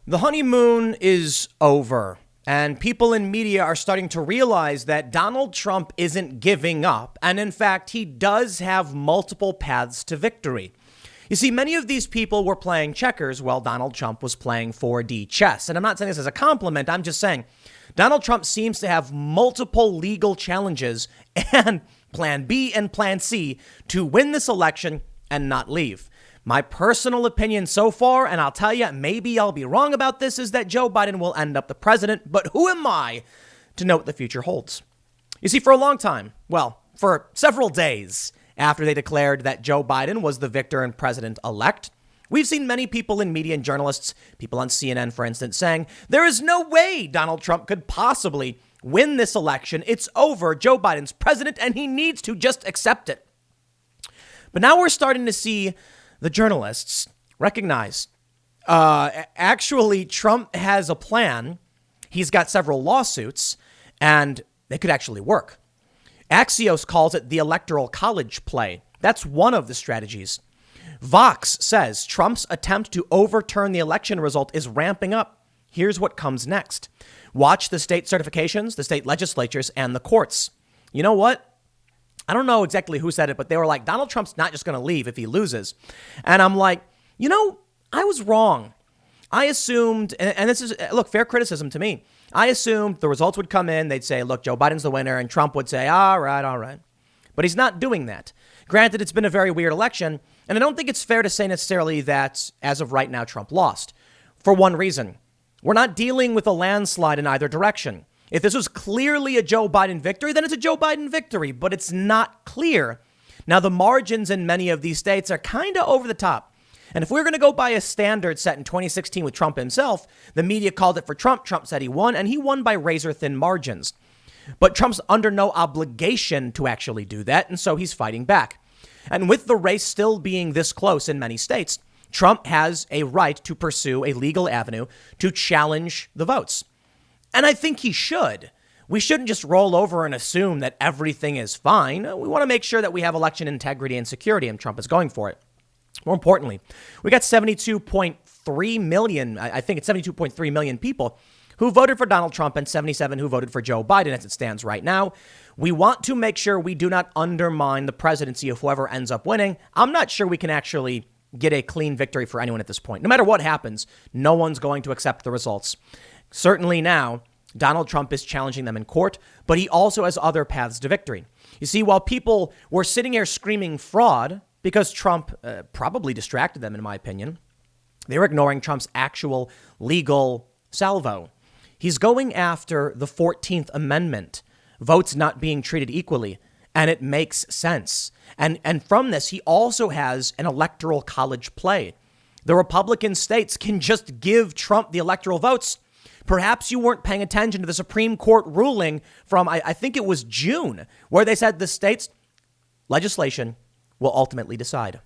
The honeymoon is over, and people in media are starting to realize that Donald Trump isn't giving up, and in fact, he does have multiple paths to victory. You see, many of these people were playing checkers while Donald Trump was playing 4D chess, and I'm not saying this as a compliment, I'm just saying Donald Trump seems to have multiple legal challenges and plan B and plan C to win this election and not leave. My personal opinion so far, and I'll tell you, maybe I'll be wrong about this, is that Joe Biden will end up the president, but who am I to know what the future holds? You see, for a long time, well, for several days after they declared that Joe Biden was the victor and president-elect, we've seen many people in media and journalists, people on CNN, for instance, saying, there is no way Donald Trump could possibly win this election. It's over. Joe Biden's president, and he needs to just accept it. But now we're starting to see the journalists recognize, actually, Trump has a plan. He's got several lawsuits, and they could actually work. Axios calls it the electoral college play. That's one of the strategies. Vox says Trump's attempt to overturn the election result is ramping up. Here's what comes next. Watch the state certifications, the state legislatures, and the courts. You know what? I don't know exactly who said it, but they were like, Donald Trump's not just going to leave if he loses. And I'm like, I was wrong. I assumed, and this is, look, fair criticism to me. I assumed the results would come in. They'd say, look, Joe Biden's the winner. And Trump would say, all right. But he's not doing that. Granted, it's been a very weird election. And I don't think it's fair to say necessarily that as of right now, Trump lost. For one reason, we're not dealing with a landslide in either direction. If this was clearly a Joe Biden victory, then it's a Joe Biden victory, but it's not clear. Now, the margins in many of these states are kind of over the top. And if we're going to go by a standard set in 2016 with Trump himself, the media called it for Trump. Trump said he won, and he won by razor-thin margins. But Trump's under no obligation to actually do that, and so he's fighting back. And with the race still being this close in many states, Trump has a right to pursue a legal avenue to challenge the votes. And I think he should. We shouldn't just roll over and assume that everything is fine. We want to make sure that we have election integrity and security, and Trump is going for it. More importantly, we got 72.3 million, I think it's 72.3 million people who voted for Donald Trump and 77 who voted for Joe Biden as it stands right now. We want to make sure we do not undermine the presidency of whoever ends up winning. I'm not sure we can actually get a clean victory for anyone at this point. No matter what happens, no one's going to accept the results. Certainly now, Donald Trump is challenging them in court, but he also has other paths to victory. You see, while people were sitting here screaming fraud because Trump probably distracted them, in my opinion, they were ignoring Trump's actual legal salvo. He's going after the 14th Amendment, votes not being treated equally, and it makes sense. And from this, he also has an electoral college play. The Republican states can just give Trump the electoral votes. Perhaps you weren't paying attention to the Supreme Court ruling from, I think it was June, where they said the state's legislation will ultimately decide.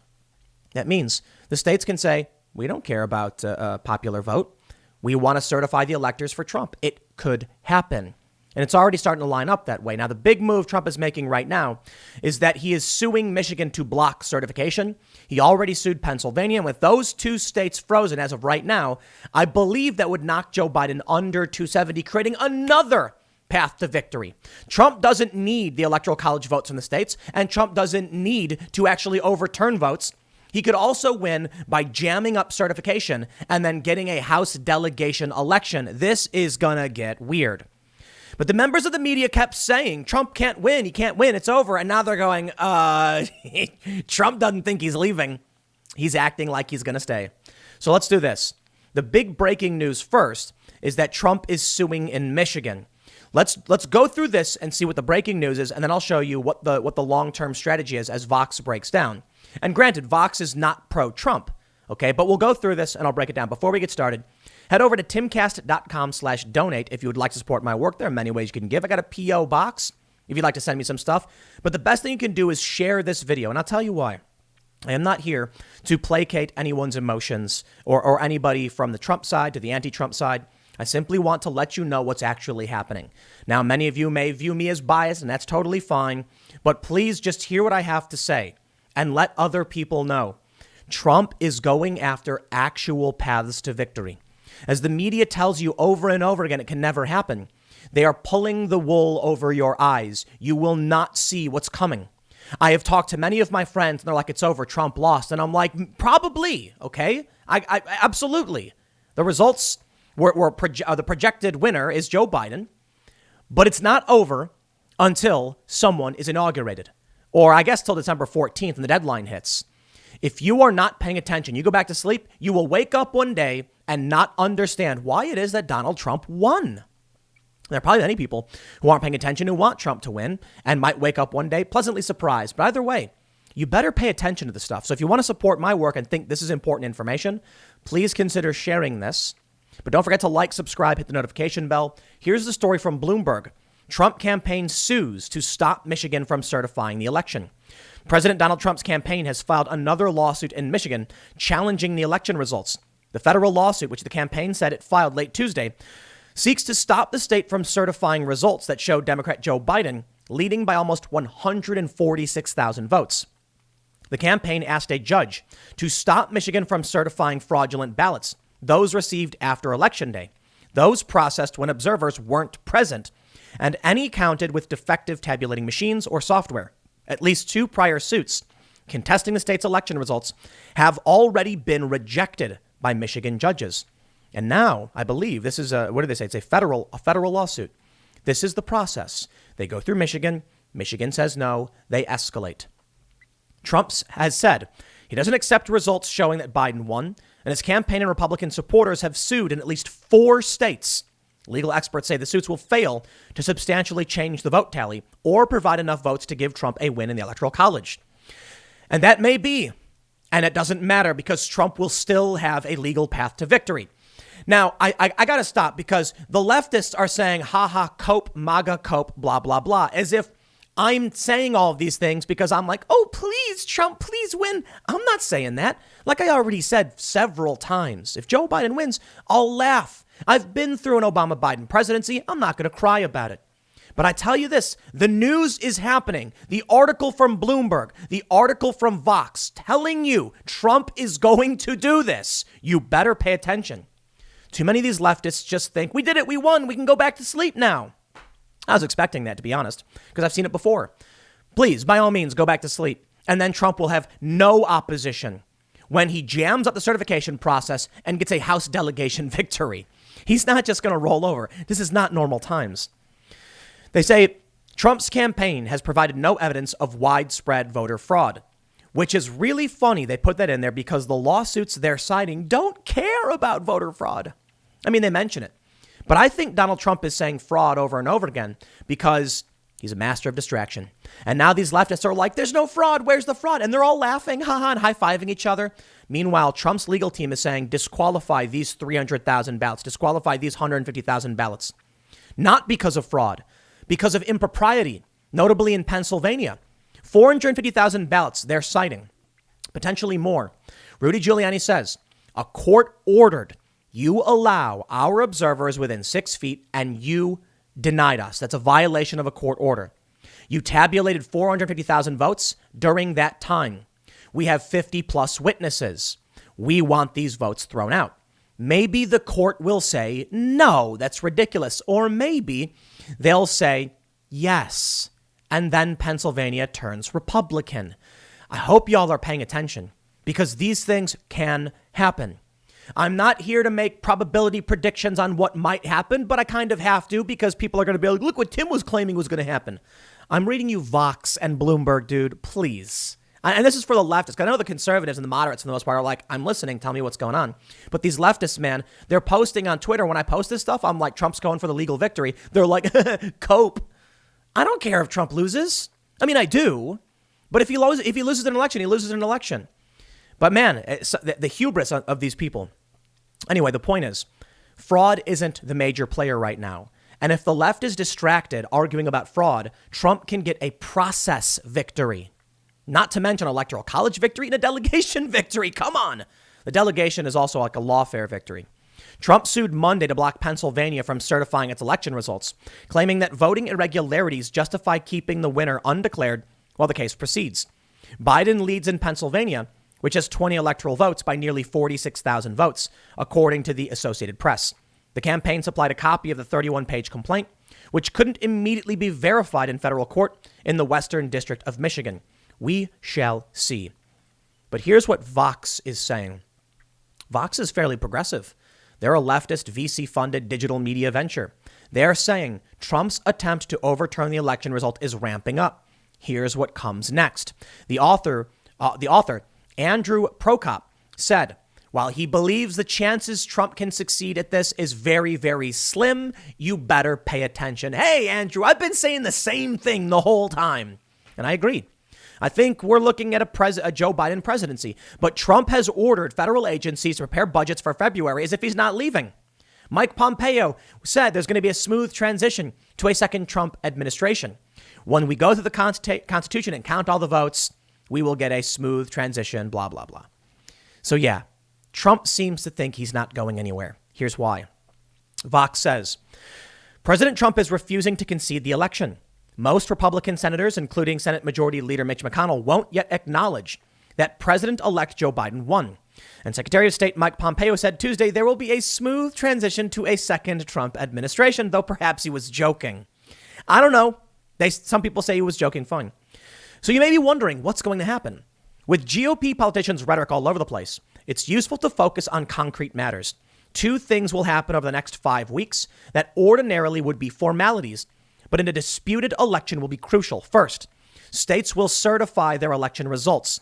That means the states can say, we don't care about a popular vote. We want to certify the electors for Trump. It could happen. And it's already starting to line up that way. Now, the big move Trump is making right now is that he is suing Michigan to block certification. He already sued Pennsylvania. And with those two states frozen as of right now, I believe that would knock Joe Biden under 270, creating another path to victory. Trump doesn't need the electoral college votes from the states, and Trump doesn't need to actually overturn votes. He could also win by jamming up certification and then getting a House delegation election. This is going to get weird. But the members of the media kept saying, Trump can't win. He can't win. It's over. And now they're going, Trump doesn't think he's leaving. He's acting like he's going to stay. So let's do this. The big breaking news first is that Trump is suing in Michigan. Let's go through this and see what the breaking news is. And then I'll show you what the long-term strategy is as Vox breaks down. And granted, Vox is not pro-Trump. OK, but we'll go through this and I'll break it down. Before we get started, head over to timcast.com/donate if you would like to support my work. There are many ways you can give. I got a P.O. box if you'd like to send me some stuff. But the best thing you can do is share this video. And I'll tell you why. I am not here to placate anyone's emotions or anybody from the Trump side to the anti-Trump side. I simply want to let you know what's actually happening. Now, many of you may view me as biased, and that's totally fine. But please just hear what I have to say and let other people know. Trump is going after actual paths to victory. As the media tells you over and over again, it can never happen. They are pulling the wool over your eyes. You will not see what's coming. I have talked to many of my friends and they're like, it's over, Trump lost. And I'm like, probably, okay? I absolutely. The results the projected winner is Joe Biden, but it's not over until someone is inaugurated. Or I guess till December 14th and the deadline hits. If you are not paying attention, you go back to sleep, you will wake up one day and not understand why it is that Donald Trump won. There are probably many people who aren't paying attention who want Trump to win and might wake up one day pleasantly surprised. But either way, you better pay attention to this stuff. So if you want to support my work and think this is important information, please consider sharing this. But don't forget to like, subscribe, hit the notification bell. Here's the story from Bloomberg. Trump campaign sues to stop Michigan from certifying the election. President Donald Trump's campaign has filed another lawsuit in Michigan challenging the election results. The federal lawsuit, which the campaign said it filed late Tuesday, seeks to stop the state from certifying results that showed Democrat Joe Biden leading by almost 146,000 votes. The campaign asked a judge to stop Michigan from certifying fraudulent ballots, those received after Election Day, those processed when observers weren't present, and any counted with defective tabulating machines or software. At least two prior suits contesting the state's election results have already been rejected by Michigan judges. And now, I believe this is what do they say? It's a federal lawsuit. This is the process. They go through Michigan. Michigan says no. They escalate. Trump has said he doesn't accept results showing that Biden won, and his campaign and Republican supporters have sued in at least 4 states. Legal experts say the suits will fail to substantially change the vote tally or provide enough votes to give Trump a win in the Electoral College. And that may be, and it doesn't matter because Trump will still have a legal path to victory. Now, I got to stop because the leftists are saying, cope, MAGA, cope, blah, blah, blah, as if I'm saying all of these things because I'm like, oh, please, Trump, please win. I'm not saying that. Like I already said several times, if Joe Biden wins, I'll laugh. I've been through an Obama-Biden presidency. I'm not going to cry about it. But I tell you this, the news is happening. The article from Bloomberg, the article from Vox telling you Trump is going to do this. You better pay attention. Too many of these leftists just think, we did it, we won, we can go back to sleep now. I was expecting that, to be honest, because I've seen it before. Please, by all means, go back to sleep. And then Trump will have no opposition when he jams up the certification process and gets a House delegation victory. He's not just going to roll over. This is not normal times. They say Trump's campaign has provided no evidence of widespread voter fraud, which is really funny. They put that in there because the lawsuits they're citing don't care about voter fraud. I mean, they mention it. But I think Donald Trump is saying fraud over and over again because he's a master of distraction. And now these leftists are like, there's no fraud. Where's the fraud? And they're all laughing, haha, and high-fiving each other. Meanwhile, Trump's legal team is saying disqualify these 300,000 ballots, disqualify these 150,000 ballots. Not because of fraud, because of impropriety, notably in Pennsylvania. 450,000 ballots they're citing, potentially more. Rudy Giuliani says a court ordered you allow our observers within 6 feet and you denied us. That's a violation of a court order. You tabulated 450,000 votes during that time. We have 50 plus witnesses. We want these votes thrown out. Maybe the court will say, no, that's ridiculous. Or maybe they'll say, yes. And then Pennsylvania turns Republican. I hope y'all are paying attention because these things can happen. I'm not here to make probability predictions on what might happen, but I kind of have to because people are going to be like, look what Tim was claiming was going to happen. I'm reading you Vox and Bloomberg, dude, please. And this is for the leftists. I know the conservatives and the moderates, for the most part, are like, I'm listening. Tell me what's going on. But these leftists, man, they're posting on Twitter. When I post this stuff, I'm like, Trump's going for the legal victory. They're like, cope. I don't care if Trump loses. I mean, I do. But if he loses an election, he loses an election. But man, the hubris of these people. Anyway, the point is, fraud isn't the major player right now. And if the left is distracted arguing about fraud, Trump can get a process victory. Not to mention electoral college victory and a delegation victory. Come on. The delegation is also like a lawfare victory. Trump sued Monday to block Pennsylvania from certifying its election results, claiming that voting irregularities justify keeping the winner undeclared while the case proceeds. Biden leads in Pennsylvania, which has 20 electoral votes by nearly 46,000 votes, according to the Associated Press. The campaign supplied a copy of the 31-page complaint, which couldn't immediately be verified in federal court in the Western District of Michigan. We shall see. But here's what Vox is saying. Vox is fairly progressive. They're a leftist VC-funded digital media venture. They're saying Trump's attempt to overturn the election result is ramping up. Here's what comes next. The author, Andrew Prokop, said, while he believes the chances Trump can succeed at this is very, very slim, you better pay attention. Hey, Andrew, I've been saying the same thing the whole time. And I agree. I think we're looking at a Joe Biden presidency. But Trump has ordered federal agencies to prepare budgets for February as if he's not leaving. Mike Pompeo said there's going to be a smooth transition to a second Trump administration. When we go through the Constitution and count all the votes, we will get a smooth transition, blah, blah, blah. So, yeah. Trump seems to think he's not going anywhere. Here's why. Vox says, President Trump is refusing to concede the election. Most Republican senators, including Senate Majority Leader Mitch McConnell, won't yet acknowledge that President-elect Joe Biden won. And Secretary of State Mike Pompeo said Tuesday there will be a smooth transition to a second Trump administration, though perhaps he was joking. I don't know. Some people say he was joking. Fine. So you may be wondering what's going to happen. With GOP politicians' rhetoric all over the place, it's useful to focus on concrete matters. Two things will happen over the next 5 weeks that ordinarily would be formalities, but in a disputed election will be crucial. First, states will certify their election results.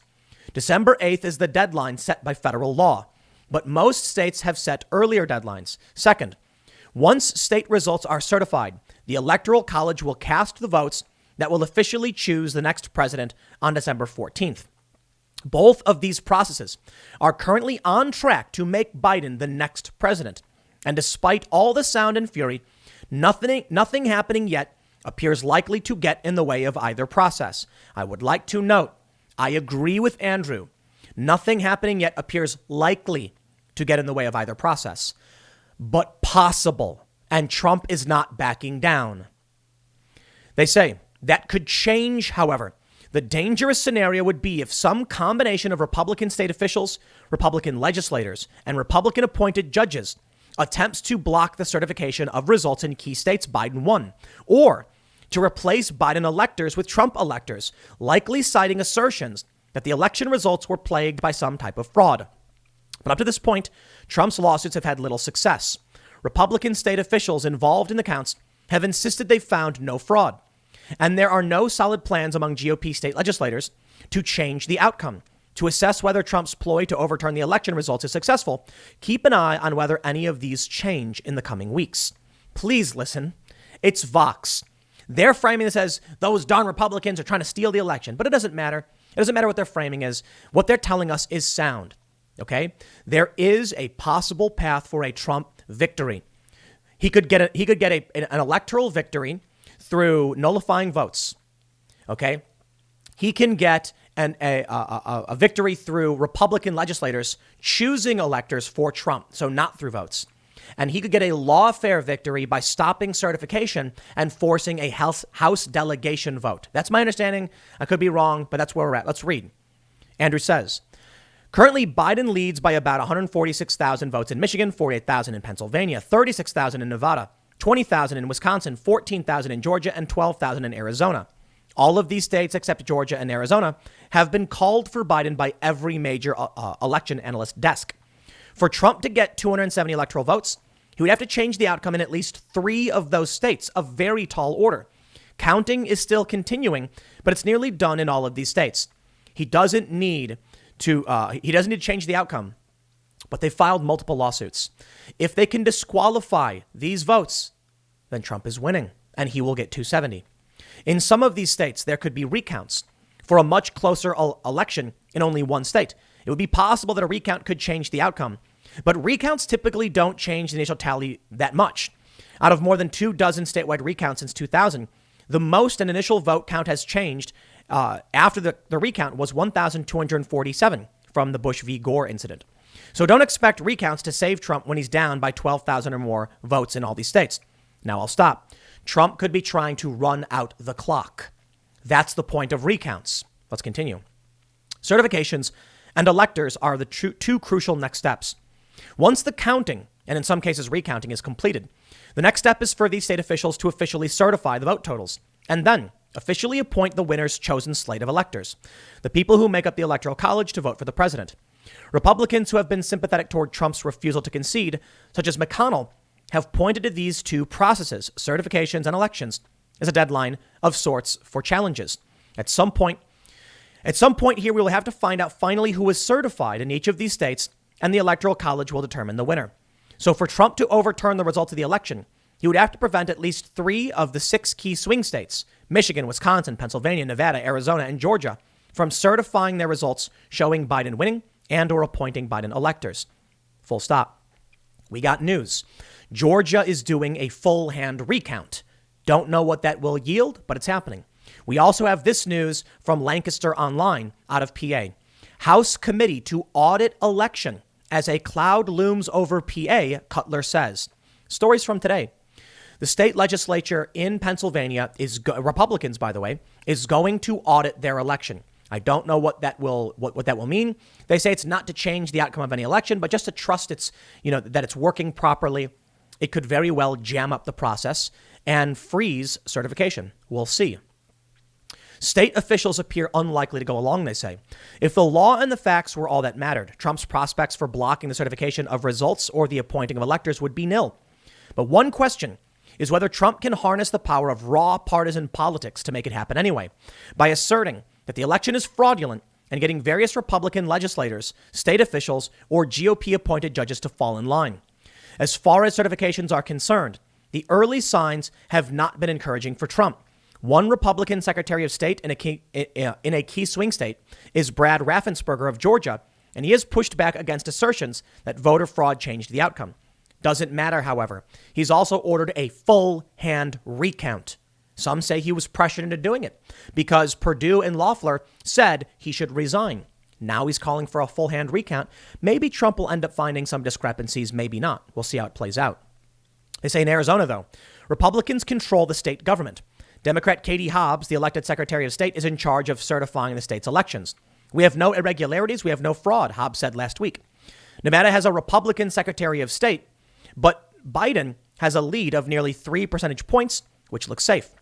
December 8th is the deadline set by federal law, but most states have set earlier deadlines. Second, once state results are certified, the Electoral College will cast the votes that will officially choose the next president on December 14th. Both of these processes are currently on track to make Biden the next president. And despite all the sound and fury, nothing happening yet appears likely to get in the way of either process. I would like to note, I agree with Andrew. Nothing happening yet appears likely to get in the way of either process, but possible. And Trump is not backing down. They say that could change, however. The dangerous scenario would be if some combination of Republican state officials, Republican legislators, and Republican appointed judges attempts to block the certification of results in key states Biden won, or to replace Biden electors with Trump electors, likely citing assertions that the election results were plagued by some type of fraud. But up to this point, Trump's lawsuits have had little success. Republican state officials involved in the counts have insisted they found no fraud. And there are no solid plans among GOP state legislators to change the outcome. To assess whether Trump's ploy to overturn the election results is successful, keep an eye on whether any of these change in the coming weeks. Please listen. It's Vox. They're framing this as those darn Republicans are trying to steal the election, but it doesn't matter. It doesn't matter what they're framing as. What they're telling us is sound. OK, there is a possible path for a Trump victory. He could get an electoral victory through nullifying votes. OK, he can get a victory through Republican legislators choosing electors for Trump. So not through votes. And he could get a lawfare victory by stopping certification and forcing a House delegation vote. That's my understanding. I could be wrong, but that's where we're at. Let's read. Andrew says, currently, Biden leads by about 146,000 votes in Michigan, 48,000 in Pennsylvania, 36,000 in Nevada, 20,000 in Wisconsin, 14,000 in Georgia, and 12,000 in Arizona. All of these states, except Georgia and Arizona, have been called for Biden by every major election analyst desk. For Trump to get 270 electoral votes, he would have to change the outcome in at least 3 of those states, a very tall order. Counting is still continuing, but it's nearly done in all of these states. He doesn't need to change the outcome, but they filed multiple lawsuits. If they can disqualify these votes, then Trump is winning and he will get 270. In some of these states, there could be recounts for a much closer election in only one state. It would be possible that a recount could change the outcome, but recounts typically don't change the initial tally that much. Out of more than 24 statewide recounts since 2000, the most an initial vote count has changed after the recount was 1,247 from the Bush v. Gore incident. So don't expect recounts to save Trump when he's down by 12,000 or more votes in all these states. Now I'll stop. Trump could be trying to run out the clock. That's the point of recounts. Let's continue. Certifications and electors are the two crucial next steps. Once the counting, and in some cases recounting, is completed, the next step is for these state officials to officially certify the vote totals and then officially appoint the winner's chosen slate of electors, the people who make up the Electoral College, to vote for the president. Republicans who have been sympathetic toward Trump's refusal to concede, such as McConnell, have pointed to these two processes, certifications and elections, as a deadline of sorts for challenges. At some point here, we will have to find out finally who is certified in each of these states, and the Electoral College will determine the winner. So for Trump to overturn the results of the election, he would have to prevent at least 3 of the 6 key swing states, Michigan, Wisconsin, Pennsylvania, Nevada, Arizona, and Georgia, from certifying their results showing Biden winning and or appointing Biden electors. Full stop. We got news. Georgia is doing a full hand recount. Don't know what that will yield, but it's happening. We also have this news from Lancaster Online out of PA. House committee to audit election as a cloud looms over PA, Cutler says. Stories from today. The state legislature in Pennsylvania Republicans, by the way, is going to audit their election. I don't know what that will mean. They say it's not to change the outcome of any election, but just to trust that it's working properly. It could very well jam up the process and freeze certification. We'll see. State officials appear unlikely to go along, they say. If the law and the facts were all that mattered, Trump's prospects for blocking the certification of results or the appointing of electors would be nil. But one question is whether Trump can harness the power of raw partisan politics to make it happen anyway, by asserting that the election is fraudulent and getting various Republican legislators, state officials, or GOP-appointed judges to fall in line. As far as certifications are concerned, the early signs have not been encouraging for Trump. One Republican Secretary of State in a key swing state is Brad Raffensperger of Georgia, and he has pushed back against assertions that voter fraud changed the outcome. Doesn't matter, however. He's also ordered a full hand recount. Some say he was pressured into doing it because Perdue and Loeffler said he should resign. Now he's calling for a full hand recount. Maybe Trump will end up finding some discrepancies, maybe not. We'll see how it plays out. They say in Arizona, though, Republicans control the state government. Democrat Katie Hobbs, the elected Secretary of State, is in charge of certifying the state's elections. We have no irregularities. We have no fraud, Hobbs said last week. Nevada has a Republican Secretary of State, but Biden has a lead of nearly 3 percentage points, which looks safe.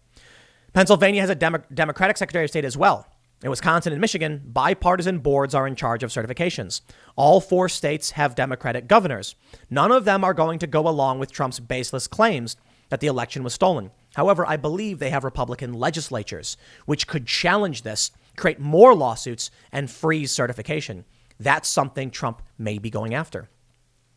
Pennsylvania has a Democratic Secretary of State as well. In Wisconsin and Michigan, bipartisan boards are in charge of certifications. All 4 states have Democratic governors. None of them are going to go along with Trump's baseless claims that the election was stolen. However, I believe they have Republican legislatures, which could challenge this, create more lawsuits, and freeze certification. That's something Trump may be going after.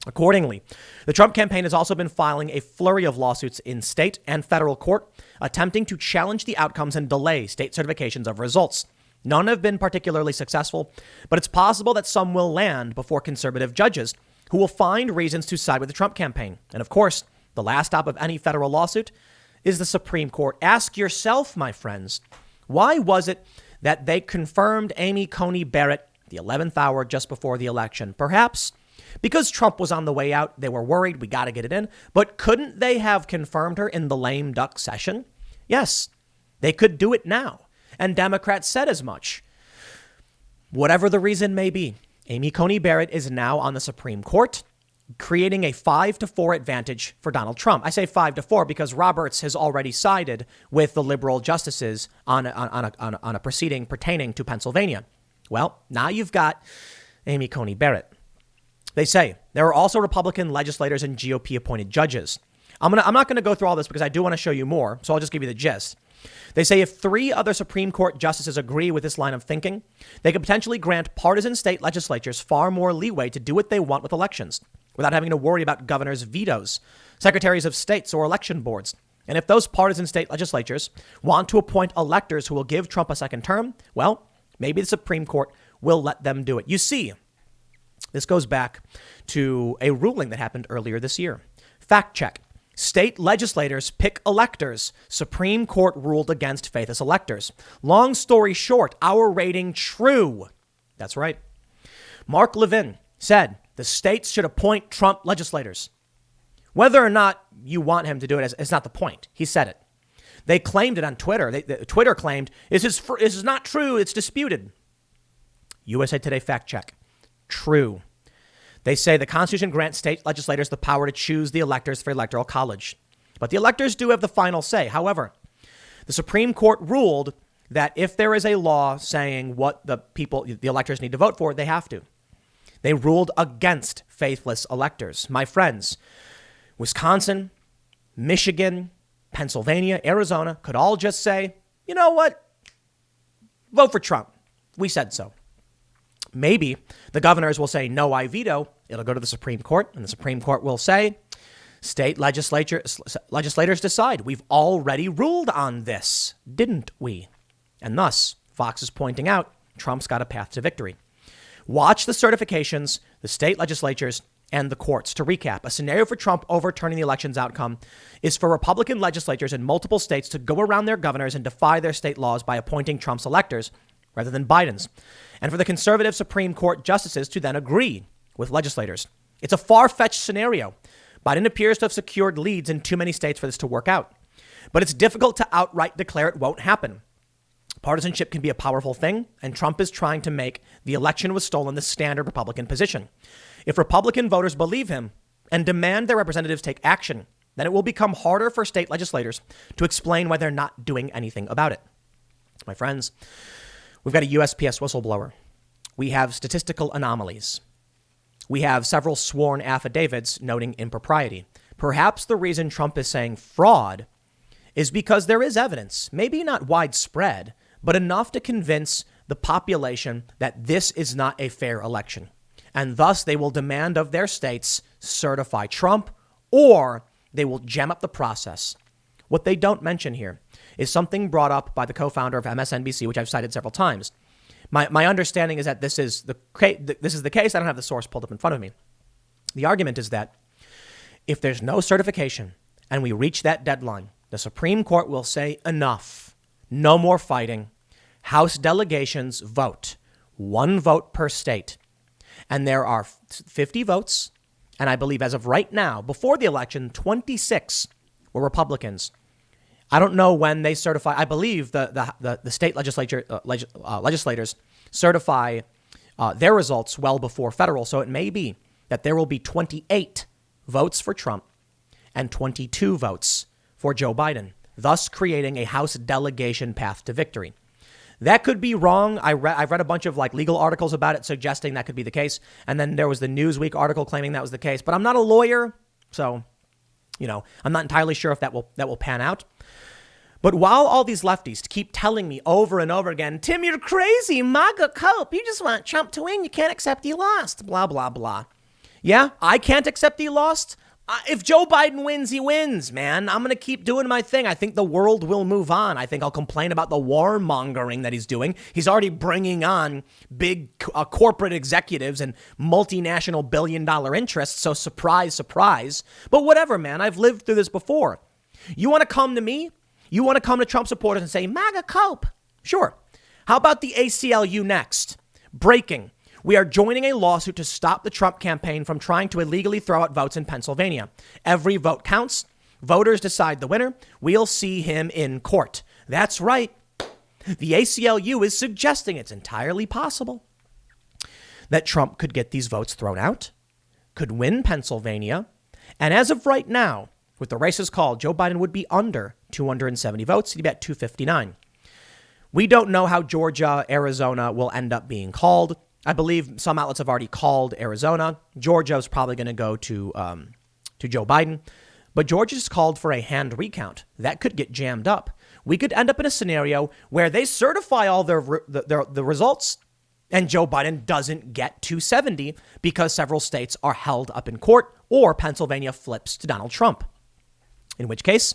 Accordingly, the Trump campaign has also been filing a flurry of lawsuits in state and federal court, attempting to challenge the outcomes and delay state certifications of results. None have been particularly successful, but it's possible that some will land before conservative judges who will find reasons to side with the Trump campaign. And of course, the last stop of any federal lawsuit is the Supreme Court. Ask yourself, my friends, why was it that they confirmed Amy Coney Barrett the 11th hour just before the election? Perhaps because Trump was on the way out, they were worried, we got to get it in. But couldn't they have confirmed her in the lame duck session? Yes, they could do it now. And Democrats said as much. Whatever the reason may be, Amy Coney Barrett is now on the Supreme Court, creating a 5-4 advantage for Donald Trump. I say 5-4 because Roberts has already sided with the liberal justices on a proceeding pertaining to Pennsylvania. Well, now you've got Amy Coney Barrett. They say there are also Republican legislators and GOP appointed judges. I'm not going to go through all this because I do want to show you more, so I'll just give you the gist. They say if 3 other Supreme Court justices agree with this line of thinking, they could potentially grant partisan state legislatures far more leeway to do what they want with elections without having to worry about governors' vetoes, secretaries of states, or election boards. And if those partisan state legislatures want to appoint electors who will give Trump a second term, well, maybe the Supreme Court will let them do it. You see, this goes back to a ruling that happened earlier this year. Fact check. State legislators pick electors. Supreme Court ruled against faithless electors. Long story short, our rating true. That's right. Mark Levin said the states should appoint Trump legislators. Whether or not you want him to do it is not the point. He said it. They claimed it on Twitter. Twitter claimed this is not true. It's disputed. USA Today fact check. true. They say the Constitution grants state legislators the power to choose the electors for electoral college. But the electors do have the final say. However, the Supreme Court ruled that if there is a law saying what the electors need to vote for, they have to. They ruled against faithless electors. My friends, Wisconsin, Michigan, Pennsylvania, Arizona could all just say, you know what? Vote for Trump. We said so. Maybe the governors will say, no, I veto. It'll go to the Supreme Court, and the Supreme Court will say, state legislators decide. We've already ruled on this, didn't we? And thus, Fox is pointing out, Trump's got a path to victory. Watch the certifications, the state legislatures, and the courts. To recap, a scenario for Trump overturning the election's outcome is for Republican legislatures in multiple states to go around their governors and defy their state laws by appointing Trump's electors rather than Biden's, and for the conservative Supreme Court justices to then agree with legislators. It's a far-fetched scenario. Biden appears to have secured leads in too many states for this to work out. But it's difficult to outright declare it won't happen. Partisanship can be a powerful thing, and Trump is trying to make the election was stolen the standard Republican position. If Republican voters believe him and demand their representatives take action, then it will become harder for state legislators to explain why they're not doing anything about it. My friends, we've got a USPS whistleblower. We have statistical anomalies. We have several sworn affidavits noting impropriety. Perhaps the reason Trump is saying fraud is because there is evidence, maybe not widespread, but enough to convince the population that this is not a fair election. And thus they will demand of their states certify Trump, or they will jam up the process. What they don't mention here is something brought up by the co-founder of MSNBC, which I've cited several times. My understanding is that this is the case. I don't have the source pulled up in front of me. The argument is that if there's no certification and we reach that deadline, the Supreme Court will say enough. No more fighting. House delegations vote. 1 vote per state. And there are 50 votes. And I believe as of right now, before the election, 26 were Republicans. I don't know when they certify. I believe the state legislators certify their results well before federal. So it may be that there will be 28 votes for Trump and 22 votes for Joe Biden, thus creating a House delegation path to victory. That could be wrong. I've read a bunch of legal articles about it suggesting that could be the case. And then there was the Newsweek article claiming that was the case. But I'm not a lawyer, so I'm not entirely sure if that will pan out. But while all these lefties keep telling me over and over again, Tim, you're crazy, MAGA cope, you just want Trump to win, you can't accept he lost, blah, blah, blah. Yeah, I can't accept he lost. If Joe Biden wins, he wins, man. I'm going to keep doing my thing. I think the world will move on. I think I'll complain about the warmongering that he's doing. He's already bringing on big corporate executives and multinational billion-dollar interests. So surprise, surprise. But whatever, man. I've lived through this before. You want to come to me? You want to come to Trump supporters and say, MAGA cope? Sure. How about the ACLU next? Breaking. We are joining a lawsuit to stop the Trump campaign from trying to illegally throw out votes in Pennsylvania. Every vote counts. Voters decide the winner. We'll see him in court. That's right. The ACLU is suggesting it's entirely possible that Trump could get these votes thrown out, could win Pennsylvania. And as of right now, with the races called, Joe Biden would be under 270 votes. He'd be at 259. We don't know how Georgia, Arizona will end up being called. I believe some outlets have already called Arizona. Georgia's probably going to go to Joe Biden. But Georgia's called for a hand recount. That could get jammed up. We could end up in a scenario where they certify all the results and Joe Biden doesn't get 270 because several states are held up in court or Pennsylvania flips to Donald Trump. In which case,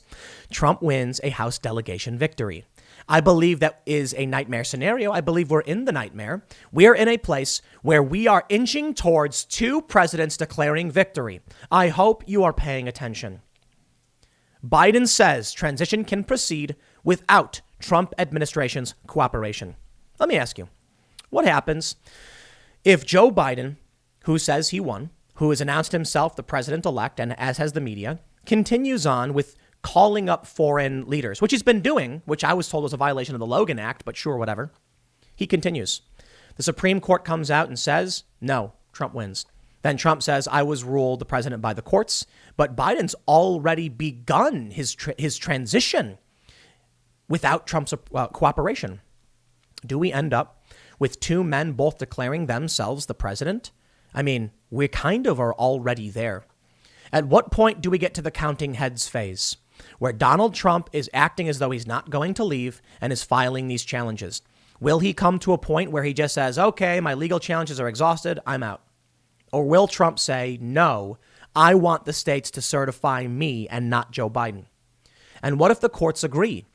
Trump wins a House delegation victory. I believe that is a nightmare scenario. I believe we're in the nightmare. We are in a place where we are inching towards 2 presidents declaring victory. I hope you are paying attention. Biden says transition can proceed without Trump administration's cooperation. Let me ask you, what happens if Joe Biden, who says he won, who has announced himself the president-elect, and as has the media, continues on with calling up foreign leaders, which he's been doing, which I was told was a violation of the Logan Act, but sure, whatever. He continues. The Supreme Court comes out and says, no, Trump wins. Then Trump says, I was ruled the president by the courts, but Biden's already begun his transition without Trump's cooperation. Do we end up with two men both declaring themselves the president? I mean, we kind of are already there. At what point do we get to the counting heads phase, where Donald Trump is acting as though he's not going to leave and is filing these challenges? Will he come to a point where he just says, okay, my legal challenges are exhausted, I'm out? Or will Trump say, no, I want the states to certify me and not Joe Biden? And what if the courts agree?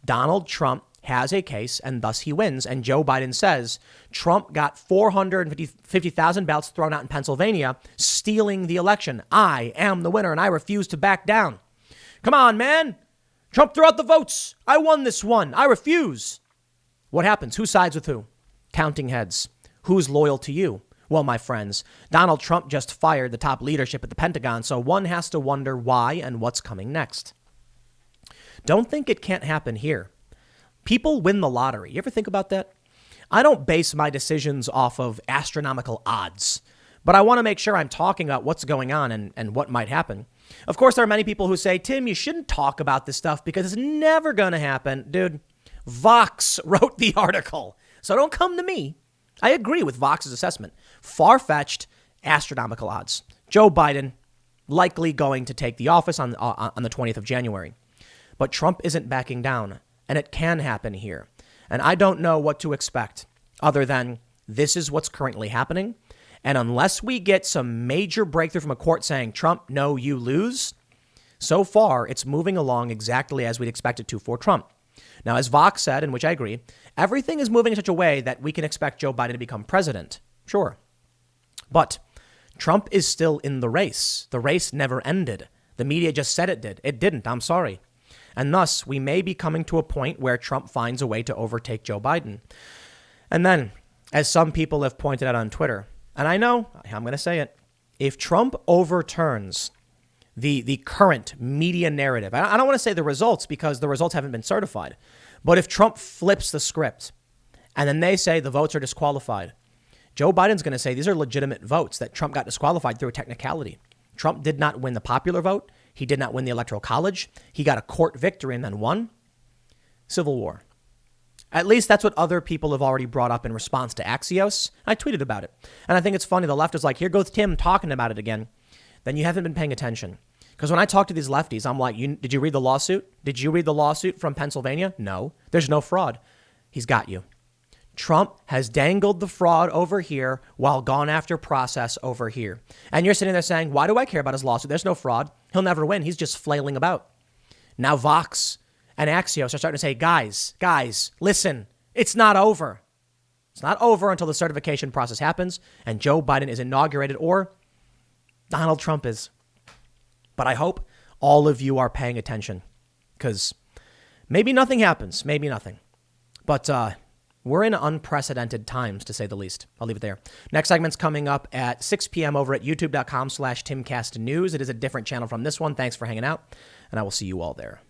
Donald Trump has a case and thus he wins. And Joe Biden says Trump got 450,000 ballots thrown out in Pennsylvania, stealing the election. I am the winner and I refuse to back down. Come on, man. Trump threw out the votes. I won this one. I refuse. What happens? Who sides with who? Counting heads. Who's loyal to you? Well, my friends, Donald Trump just fired the top leadership at the Pentagon, so one has to wonder why and what's coming next. Don't think it can't happen here. People win the lottery. You ever think about that? I don't base my decisions off of astronomical odds, but I want to make sure I'm talking about what's going on and what might happen. Of course, there are many people who say, Tim, you shouldn't talk about this stuff because it's never going to happen. Dude, Vox wrote the article, so don't come to me. I agree with Vox's assessment. Far-fetched, astronomical odds. Joe Biden likely going to take the office on the 20th of January. But Trump isn't backing down, and it can happen here. And I don't know what to expect other than this is what's currently happening. And unless we get some major breakthrough from a court saying, Trump, no, you lose, so far it's moving along exactly as we'd expect it to for Trump. Now, as Vox said, in which I agree, everything is moving in such a way that we can expect Joe Biden to become president. Sure. But Trump is still in the race. The race never ended. The media just said it did. It didn't. I'm sorry. And thus, we may be coming to a point where Trump finds a way to overtake Joe Biden. And then, as some people have pointed out on Twitter, and I know, I'm going to say it, if Trump overturns the current media narrative, I don't want to say the results because the results haven't been certified, but if Trump flips the script and then they say the votes are disqualified, Joe Biden's going to say these are legitimate votes that Trump got disqualified through a technicality. Trump did not win the popular vote. He did not win the electoral college. He got a court victory and then won. Civil war. At least that's what other people have already brought up in response to Axios. I tweeted about it. And I think it's funny. The left is like, here goes Tim talking about it again. Then you haven't been paying attention. Because when I talk to these lefties, I'm like, did you read the lawsuit? Did you read the lawsuit from Pennsylvania? No, there's no fraud. He's got you. Trump has dangled the fraud over here while gone after process over here. And you're sitting there saying, why do I care about his lawsuit? There's no fraud. He'll never win. He's just flailing about. Now Vox and Axios are starting to say, guys, listen, it's not over. It's not over until the certification process happens and Joe Biden is inaugurated or Donald Trump is. But I hope all of you are paying attention because maybe nothing happens. Maybe nothing. But we're in unprecedented times, to say the least. I'll leave it there. Next segment's coming up at 6 p.m. over at youtube.com/TimCastNews. It is a different channel from this one. Thanks for hanging out, and I will see you all there.